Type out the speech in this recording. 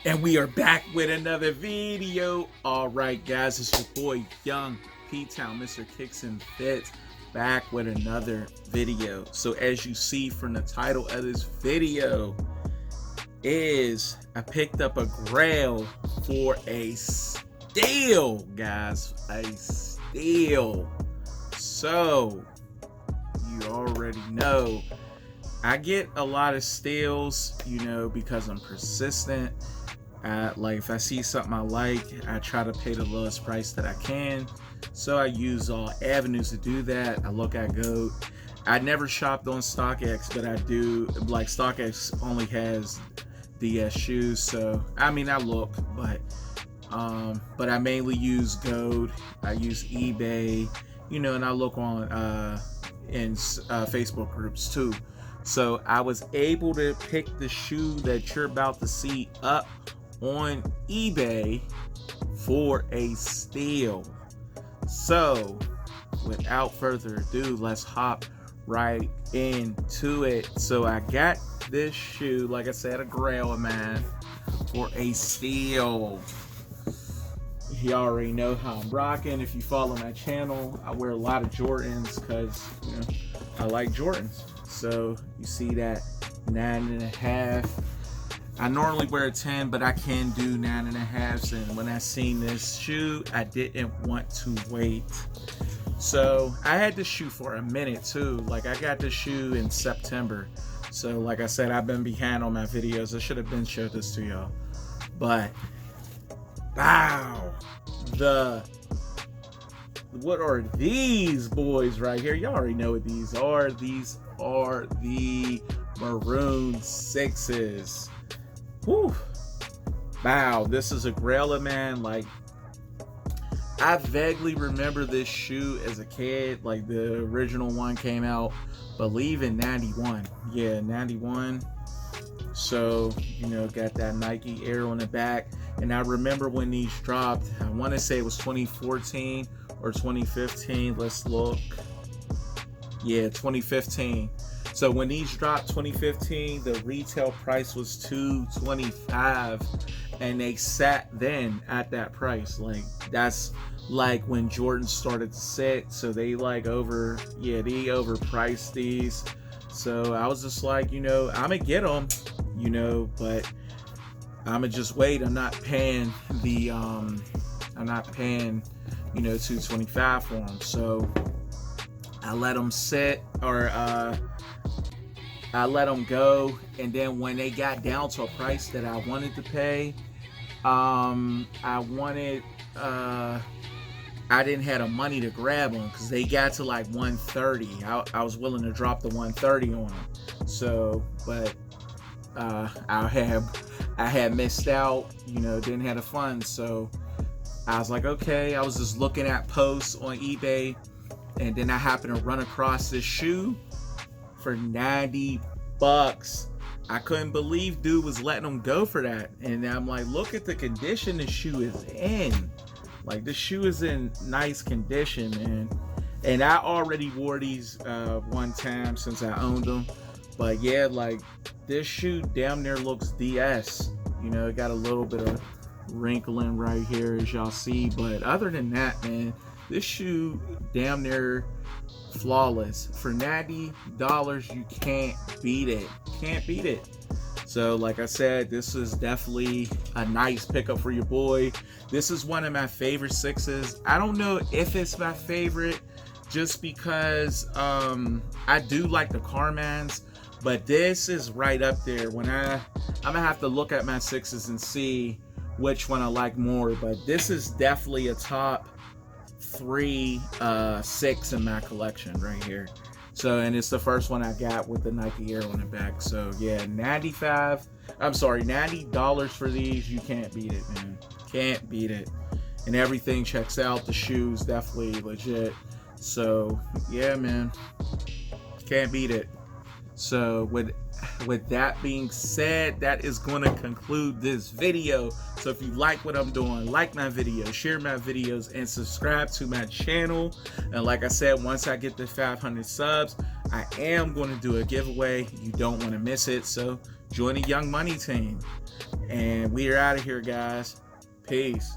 And we are back with another video. All right, guys, it's your boy Young P-Town, Mr. Kicks and Fits, back with another video. So as you see from the title of this video, is I picked up a Grail for a steal, guys, a steal. So you already know I get a lot of steals, you know, because I'm persistent. Like if I see something I like, I try to pay the lowest price that I can. So I use all avenues to do that. I look at GOAT. I never shopped on StockX, but I do. Like StockX only has DS shoes, so I mean I look, but I mainly use GOAT. I use eBay, you know, and I look on in Facebook groups too. So I was able to pick the shoe that you're about to see up on eBay for a steal. So without further ado, let's hop right into it. So I got this shoe, like I said, a Grail, man, for a steal. You already know how I'm rocking. If you follow my channel, I wear a lot of Jordans because, you know, I like Jordans. So you see that 9.5. I normally wear a 10, but I can do 9.5s. And when I seen this shoe, I didn't want to wait. So I had this shoe for a minute too. Like I got this shoe in September. So like I said, I've been behind on my videos. I should have been showed this to y'all. But wow, what are these boys right here? Y'all already know what these are. These are the Maroon 6s. Whew. Wow, this is a Grailer, man. Like, I vaguely remember this shoe as a kid. Like, the original one came out, I believe, in 91. Yeah, 91. So, you know, got that Nike Air on the back. And I remember when these dropped, I want to say it was 2014 or 2015. Let's look. Yeah, 2015. So when these dropped 2015, the retail price was $225, and they sat then at that price. Like that's like when Jordan started to sit, so they like they overpriced these. So I was just like, you know, I'm gonna get them, you know, but I'm gonna just wait. I'm not paying the you know, $225 for them. So I let them sit, or I let them go, and then when they got down to a price that I wanted to pay, I didn't have the money to grab them because they got to like 130. I was willing to drop the 130 on them. So, but I had missed out, you know, didn't have the funds. So I was like, okay. I was just looking at posts on eBay, and then I happened to run across this shoe for $90. I couldn't believe dude was letting them go for that. And I'm like, look at the condition the shoe is in. Like, the shoe is in nice condition, man. And I already wore these one time since I owned them. But yeah, like, this shoe damn near looks DS. You know, it got a little bit of wrinkling right here, as y'all see. But other than that, man, this shoe damn near flawless. For $90, you can't beat it. Can't beat it. So like I said, this is definitely a nice pickup for your boy. This is one of my favorite 6s. I don't know if it's my favorite just because I do like the Carmans, but this is right up there. When I'm gonna have to look at my 6s and see which one I like more, but this is definitely a top 3 6 in my collection right here. So, and it's the first one I got with the Nike Air on the back. So yeah, $90 for these. You can't beat it, man. Can't beat it. And everything checks out. The shoes definitely legit. So yeah, man, can't beat it. So with that being said, that is going to conclude this video. So if you like what I'm doing, like my videos, share my videos, and subscribe to my channel. And like I said, once I get to 500 subs, I am going to do a giveaway. You don't want to miss it. So join the Young Money team. And we are out of here, guys. Peace.